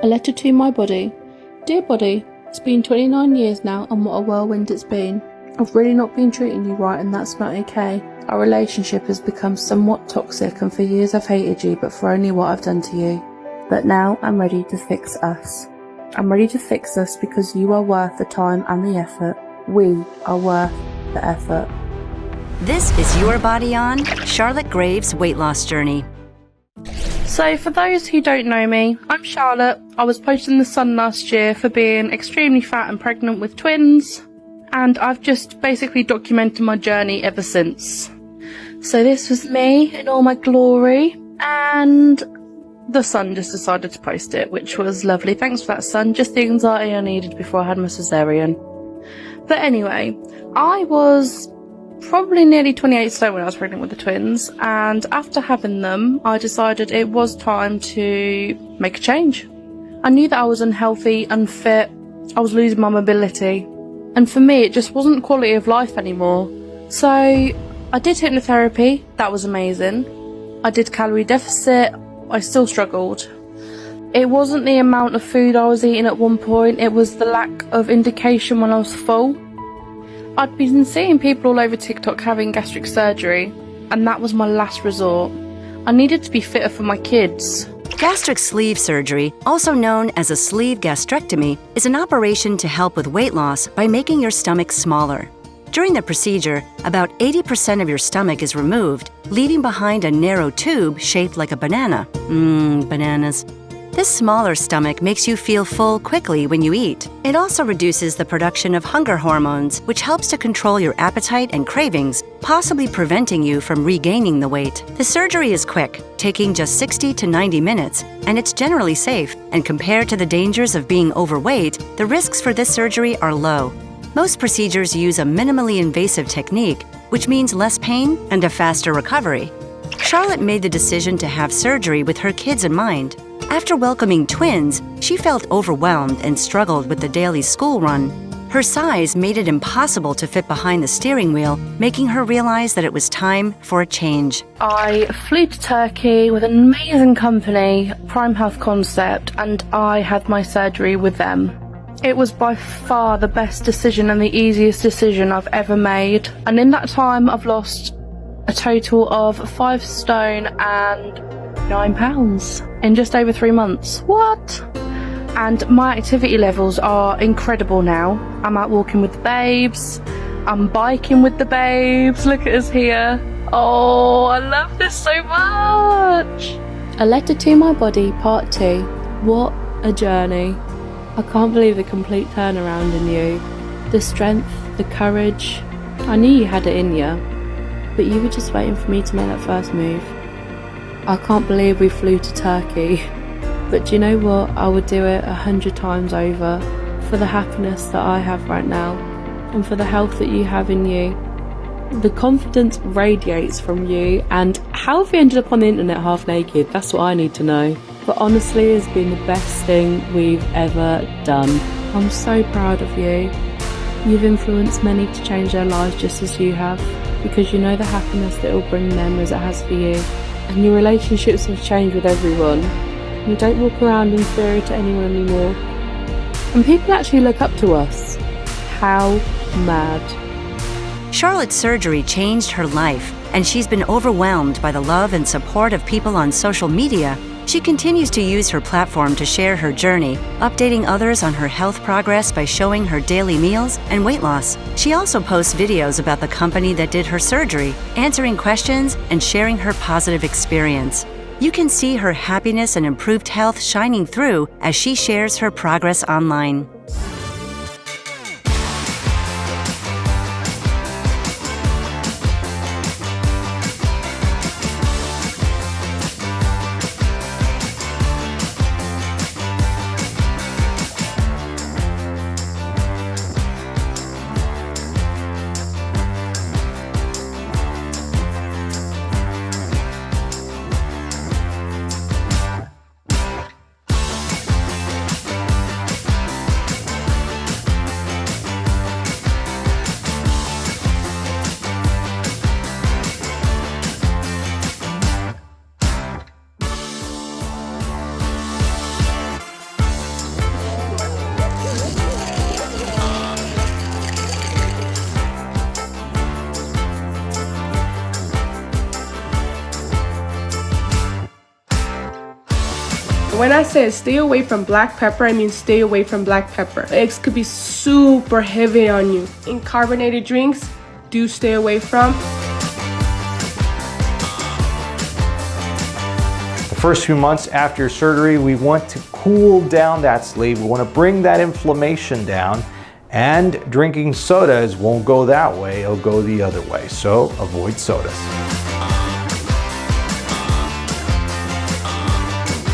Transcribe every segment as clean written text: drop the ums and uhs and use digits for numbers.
A letter to my body. Dear body, it's been 29 years now and what a whirlwind it's been. I've really not been treating you right and that's not okay. Our relationship has become somewhat toxic and for years I've hated you but for only what I've done to you. But now I'm ready to fix us. I'm ready to fix us because you are worth the time and the effort. We are worth the effort. This is Your Body On, Charlotte Graves' weight loss journey. So for those who don't know me, I'm Charlotte. I was posted in The Sun last year for being extremely fat and pregnant with twins. And I've just basically documented my journey ever since. So this was me in all my glory. And The Sun just decided to post it, which was lovely. Thanks for that, Sun. Just the anxiety I needed before I had my cesarean. But anyway, I was probably nearly 28 stone when I was pregnant with the twins, and after having them I decided it was time to make a change. I knew that I was unhealthy, unfit, I was losing my mobility, and for me it just wasn't quality of life anymore. So I did hypnotherapy, that was amazing. I did calorie deficit, I still struggled. It wasn't the amount of food I was eating at one point, it was the lack of indication when I was full. I'd been seeing people all over TikTok having gastric surgery, and that was my last resort. I needed to be fitter for my kids. Gastric sleeve surgery, also known as a sleeve gastrectomy, is an operation to help with weight loss by making your stomach smaller. During the procedure, about 80% of your stomach is removed, leaving behind a narrow tube shaped like a banana. Bananas. This smaller stomach makes you feel full quickly when you eat. It also reduces the production of hunger hormones, which helps to control your appetite and cravings, possibly preventing you from regaining the weight. The surgery is quick, taking just 60 to 90 minutes, and it's generally safe. And compared to the dangers of being overweight, the risks for this surgery are low. Most procedures use a minimally invasive technique, which means less pain and a faster recovery. Charlotte made the decision to have surgery with her kids in mind. After welcoming twins, she felt overwhelmed and struggled with the daily school run. Her size made it impossible to fit behind the steering wheel, making her realize that it was time for a change. I flew to Turkey with an amazing company, Prime Health Concept, and I had my surgery with them. It was by far the best decision and the easiest decision I've ever made. And in that time, I've lost a total of 5 stone and 9 pounds in just over 3 months. What? And my activity levels are incredible now. I'm out walking with the babes, I'm biking with the babes, look at us here. Oh, I love this so much. A Letter to My Body Part 2. What a journey. I can't believe the complete turnaround in you. The strength, the courage. I knew you had it in you, but you were just waiting for me to make that first move. I can't believe we flew to Turkey, but do you know what? I would do it 100 times over for the happiness that I have right now and for the health that you have in you. The confidence radiates from you, and how have you ended up on the internet half naked? That's what I need to know. But honestly, it's been the best thing we've ever done. I'm so proud of you. You've influenced many to change their lives just as you have, because you know the happiness that it will bring them as it has for you. And your relationships have changed with everyone. You don't walk around inferior to anyone anymore. And people actually look up to us. How mad. Charlotte's surgery changed her life, and she's been overwhelmed by the love and support of people on social media. She continues to use her platform to share her journey, updating others on her health progress by showing her daily meals and weight loss. She also posts videos about the company that did her surgery, answering questions and sharing her positive experience. You can see her happiness and improved health shining through as she shares her progress online. When I say stay away from black pepper, I mean stay away from black pepper. Eggs could be super heavy on you. In carbonated drinks, do stay away from. The first few months after surgery, we want to cool down that sleeve. We want to bring that inflammation down, and drinking sodas won't go that way, it'll go the other way. So avoid sodas.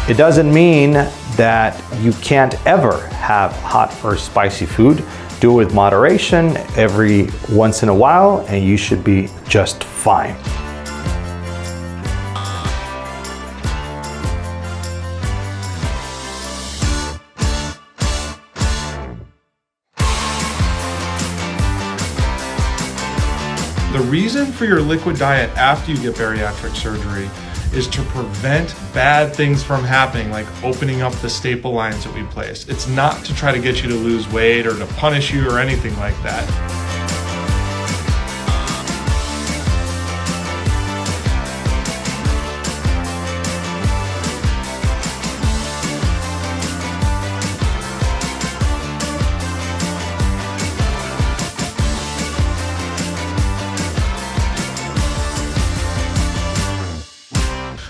It doesn't mean that you can't ever have hot or spicy food. Do it with moderation every once in a while, and you should be just fine. The reason for your liquid diet after you get bariatric surgery is to prevent bad things from happening, like opening up the staple lines that we placed. It's not to try to get you to lose weight or to punish you or anything like that.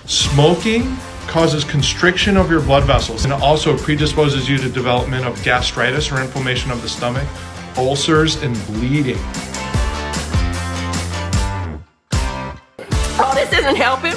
Smoking causes constriction of your blood vessels and also predisposes you to development of gastritis or inflammation of the stomach, ulcers, and bleeding. Oh, this isn't helping.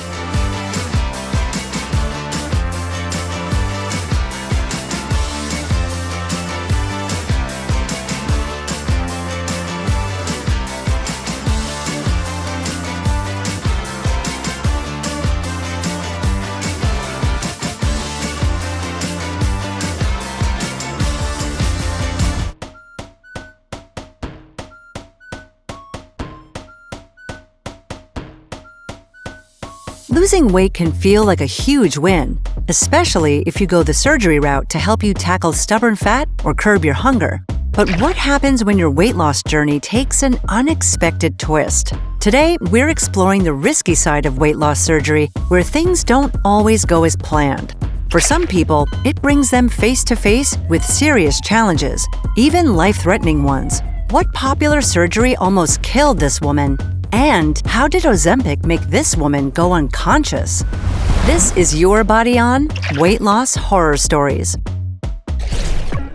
Losing weight can feel like a huge win, especially if you go the surgery route to help you tackle stubborn fat or curb your hunger. But what happens when your weight loss journey takes an unexpected twist? Today, we're exploring the risky side of weight loss surgery, where things don't always go as planned. For some people, it brings them face to face with serious challenges, even life-threatening ones. What popular surgery almost killed this woman? And how did Ozempic make this woman go unconscious? This is Your Body On Weight Loss Horror Stories.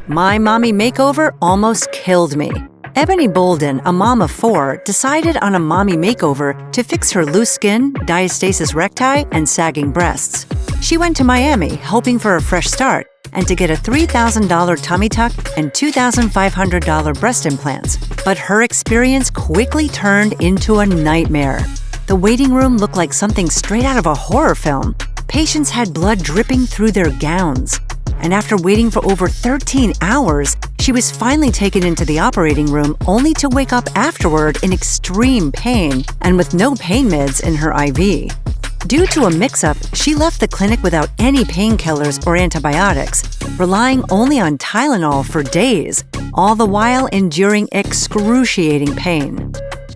My mommy makeover almost killed me. Ebony Bolden, a mom of 4, decided on a mommy makeover to fix her loose skin, diastasis recti, and sagging breasts. She went to Miami hoping for a fresh start and to get a $3,000 tummy tuck and $2,500 breast implants. But her experience quickly turned into a nightmare. The waiting room looked like something straight out of a horror film. Patients had blood dripping through their gowns. And after waiting for over 13 hours, she was finally taken into the operating room only to wake up afterward in extreme pain and with no pain meds in her IV. Due to a mix-up, she left the clinic without any painkillers or antibiotics, relying only on Tylenol for days, all the while enduring excruciating pain.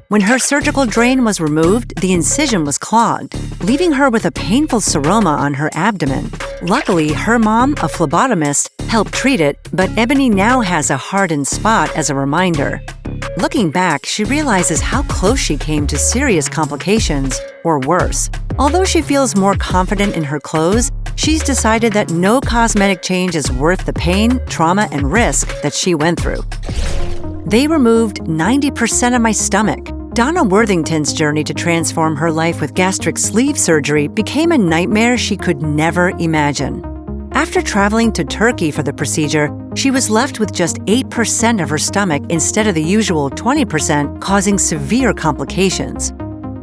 When her surgical drain was removed, the incision was clogged, leaving her with a painful seroma on her abdomen. Luckily, her mom, a phlebotomist, helped treat it, but Ebony now has a hardened spot as a reminder. Looking back, she realizes how close she came to serious complications, or worse. Although she feels more confident in her clothes, she's decided that no cosmetic change is worth the pain, trauma, and risk that she went through. They removed 90% of my stomach. Donna Worthington's journey to transform her life with gastric sleeve surgery became a nightmare she could never imagine. After traveling to Turkey for the procedure, she was left with just 8% of her stomach instead of the usual 20%, causing severe complications.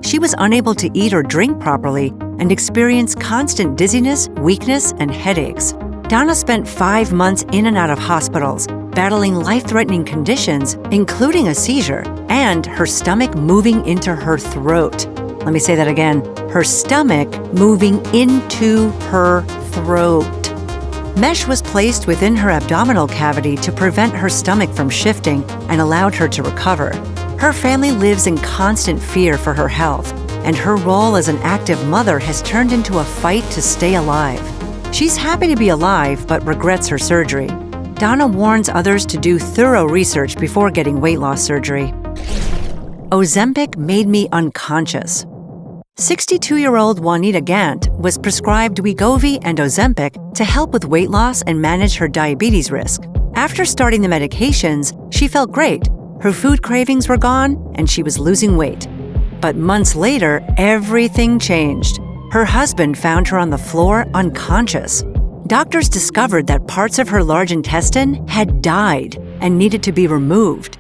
She was unable to eat or drink properly and experienced constant dizziness, weakness, and headaches. Donna spent 5 months in and out of hospitals, battling life-threatening conditions, including a seizure, and her stomach moving into her throat. Let me say that again. Her stomach moving into her throat. Mesh was placed within her abdominal cavity to prevent her stomach from shifting and allowed her to recover. Her family lives in constant fear for her health, and her role as an active mother has turned into a fight to stay alive. She's happy to be alive but regrets her surgery. Donna warns others to do thorough research before getting weight loss surgery. Ozempic made me unconscious. 62-year-old Juanita Gant was prescribed Wegovy and Ozempic to help with weight loss and manage her diabetes risk. After starting the medications, she felt great. Her food cravings were gone and she was losing weight. But months later, everything changed. Her husband found her on the floor unconscious. Doctors discovered that parts of her large intestine had died and needed to be removed.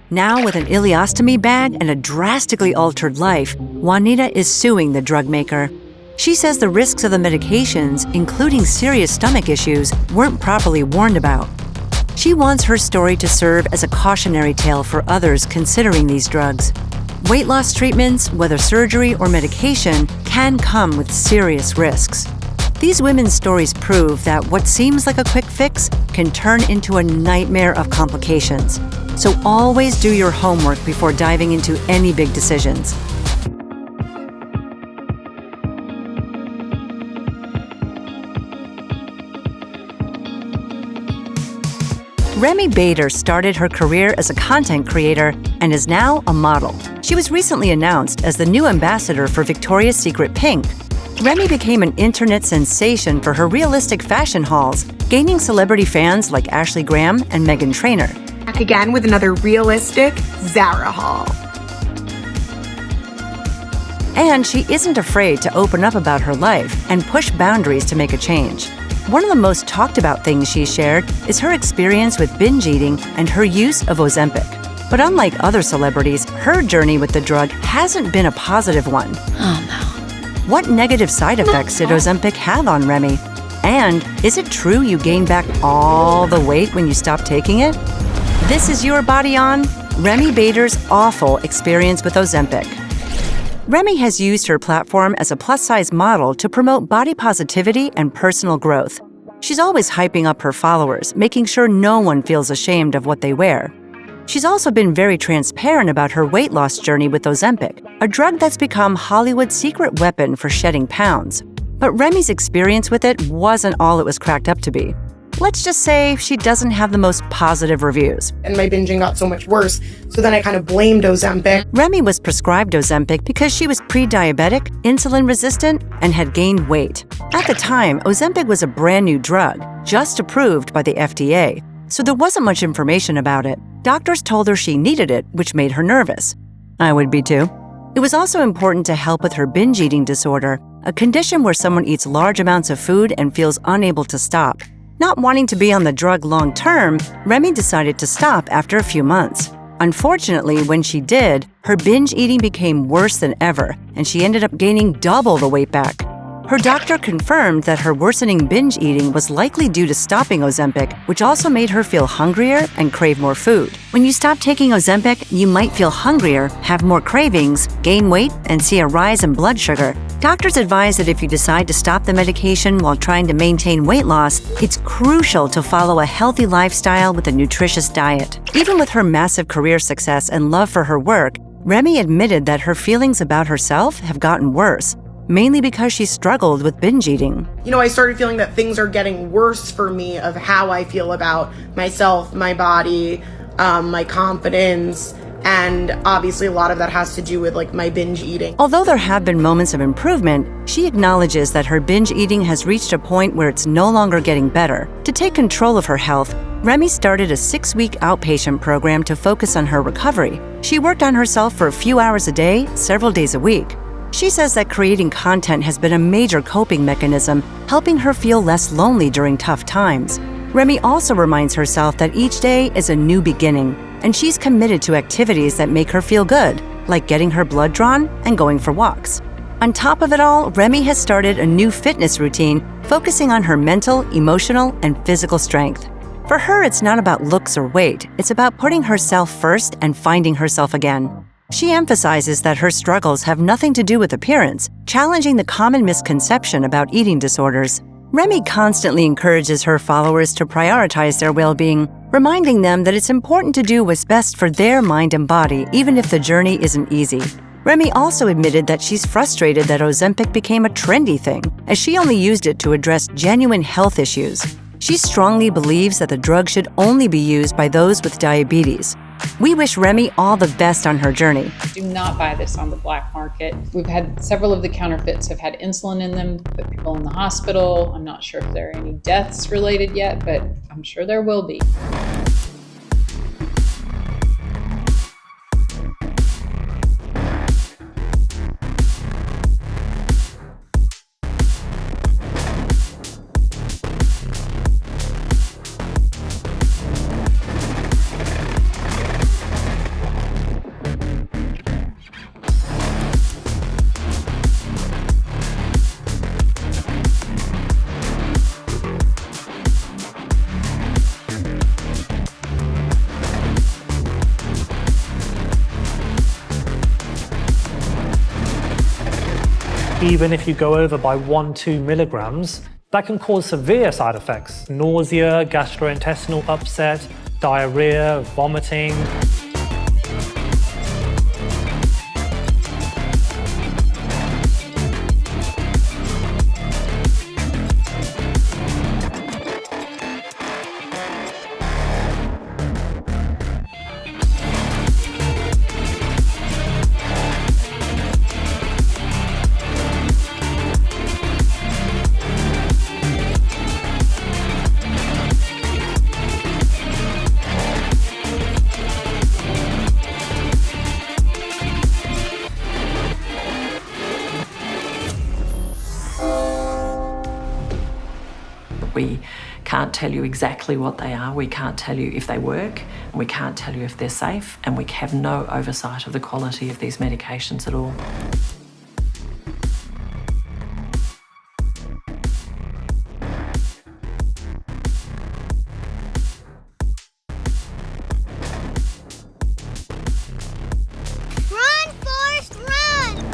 Now, with an ileostomy bag and a drastically altered life, Juanita is suing the drug maker. She says the risks of the medications, including serious stomach issues, weren't properly warned about. She wants her story to serve as a cautionary tale for others considering these drugs. Weight loss treatments, whether surgery or medication, can come with serious risks. These women's stories prove that what seems like a quick fix can turn into a nightmare of complications. So always do your homework before diving into any big decisions. Remy Bader started her career as a content creator and is now a model. She was recently announced as the new ambassador for Victoria's Secret Pink. Remy became an internet sensation for her realistic fashion hauls, gaining celebrity fans like Ashley Graham and Meghan Trainor. Back again with another realistic Zara haul. And she isn't afraid to open up about her life and push boundaries to make a change. One of the most talked about things she shared is her experience with binge eating and her use of Ozempic. But unlike other celebrities, her journey with the drug hasn't been a positive one. Oh no. What negative side effects did Ozempic have on Remy? And is it true you gained back all the weight when you stopped taking it? This is Your Body On, Remy Bader's awful experience with Ozempic. Remy has used her platform as a plus-size model to promote body positivity and personal growth. She's always hyping up her followers, making sure no one feels ashamed of what they wear. She's also been very transparent about her weight loss journey with Ozempic, a drug that's become Hollywood's secret weapon for shedding pounds. But Remy's experience with it wasn't all it was cracked up to be. Let's just say she doesn't have the most positive reviews. And my binging got so much worse, so then I kind of blamed Ozempic. Remy was prescribed Ozempic because she was pre-diabetic, insulin resistant, and had gained weight. At the time, Ozempic was a brand new drug, just approved by the FDA, so there wasn't much information about it. Doctors told her she needed it, which made her nervous. I would be too. It was also important to help with her binge eating disorder, a condition where someone eats large amounts of food and feels unable to stop. Not wanting to be on the drug long term, Remy decided to stop after a few months. Unfortunately, when she did, her binge eating became worse than ever, and she ended up gaining double the weight back. Her doctor confirmed that her worsening binge eating was likely due to stopping Ozempic, which also made her feel hungrier and crave more food. When you stop taking Ozempic, you might feel hungrier, have more cravings, gain weight, and see a rise in blood sugar. Doctors advise that if you decide to stop the medication while trying to maintain weight loss, it's crucial to follow a healthy lifestyle with a nutritious diet. Even with her massive career success and love for her work, Remy admitted that her feelings about herself have gotten worse, mainly because she struggled with binge eating. You know, I started feeling that things are getting worse for me of how I feel about myself, my body, my confidence, and obviously a lot of that has to do with like my binge eating. Although there have been moments of improvement, she acknowledges that her binge eating has reached a point where it's no longer getting better. To take control of her health, Remy started a 6-week outpatient program to focus on her recovery. She worked on herself for a few hours a day, several days a week. She says that creating content has been a major coping mechanism, helping her feel less lonely during tough times. Remy also reminds herself that each day is a new beginning, and she's committed to activities that make her feel good, like getting her blood drawn and going for walks. On top of it all, Remy has started a new fitness routine focusing on her mental, emotional, and physical strength. For her, it's not about looks or weight, it's about putting herself first and finding herself again. She emphasizes that her struggles have nothing to do with appearance, challenging the common misconception about eating disorders. Remy constantly encourages her followers to prioritize their well-being, reminding them that it's important to do what's best for their mind and body, even if the journey isn't easy. Remy also admitted that she's frustrated that Ozempic became a trendy thing, as she only used it to address genuine health issues. She strongly believes that the drug should only be used by those with diabetes. We wish Remy all the best on her journey. Do not buy this on the black market. We've had several of the counterfeits have had insulin in them, put people in the hospital. I'm not sure if there are any deaths related yet, but I'm sure there will be. Even if you go over by 1-2 milligrams, that can cause severe side effects: nausea, gastrointestinal upset, diarrhea, vomiting. We can't tell you exactly what they are, we can't tell you if they work, we can't tell you if they're safe, and we have no oversight of the quality of these medications at all. Run, Forrest, run!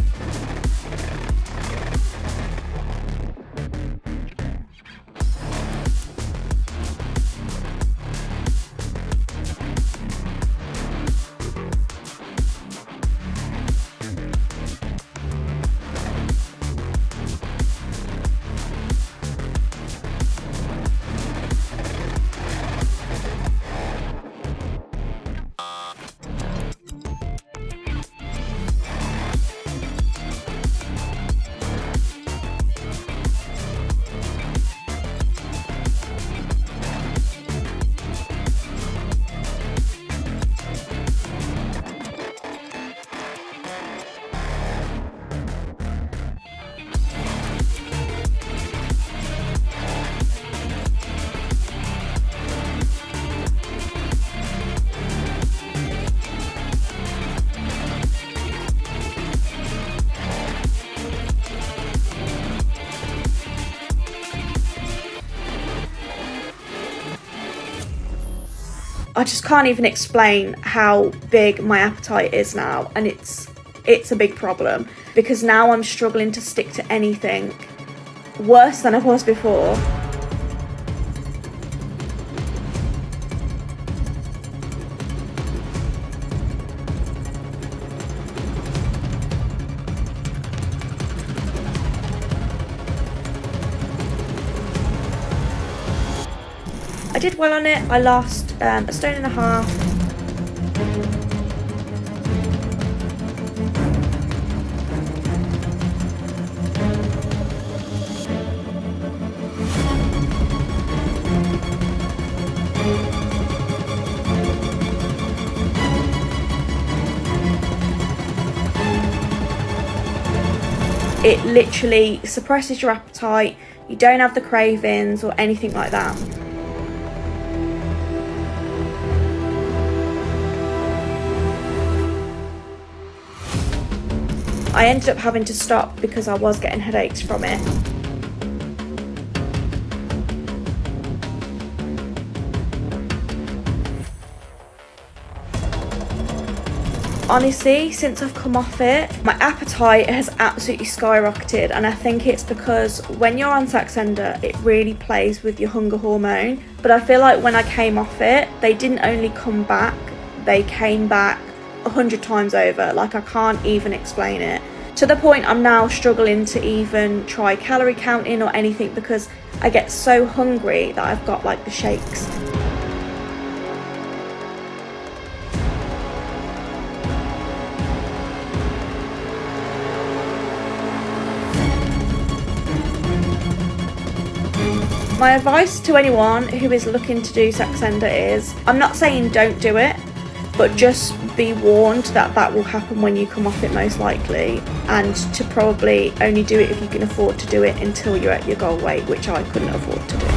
I just can't even explain how big my appetite is now, and it's a big problem because now I'm struggling to stick to anything worse than I was before. I did well on it. I lost a stone and a half. It literally suppresses your appetite. You don't have the cravings or anything like that. I ended up having to stop because I was getting headaches from it. Honestly, since I've come off it, my appetite has absolutely skyrocketed, and I think it's because when you're on Saxenda, it really plays with your hunger hormone. But I feel like when I came off it, they didn't only come back, they came back 100 times over. Like, I can't even explain it. To the point I'm now struggling to even try calorie counting or anything because I get so hungry that I've got like the shakes. My advice to anyone who is looking to do Saxenda is, I'm not saying don't do it, but just be warned that that will happen when you come off it most likely, and to probably only do it if you can afford to do it until you're at your goal weight, which I couldn't afford to do.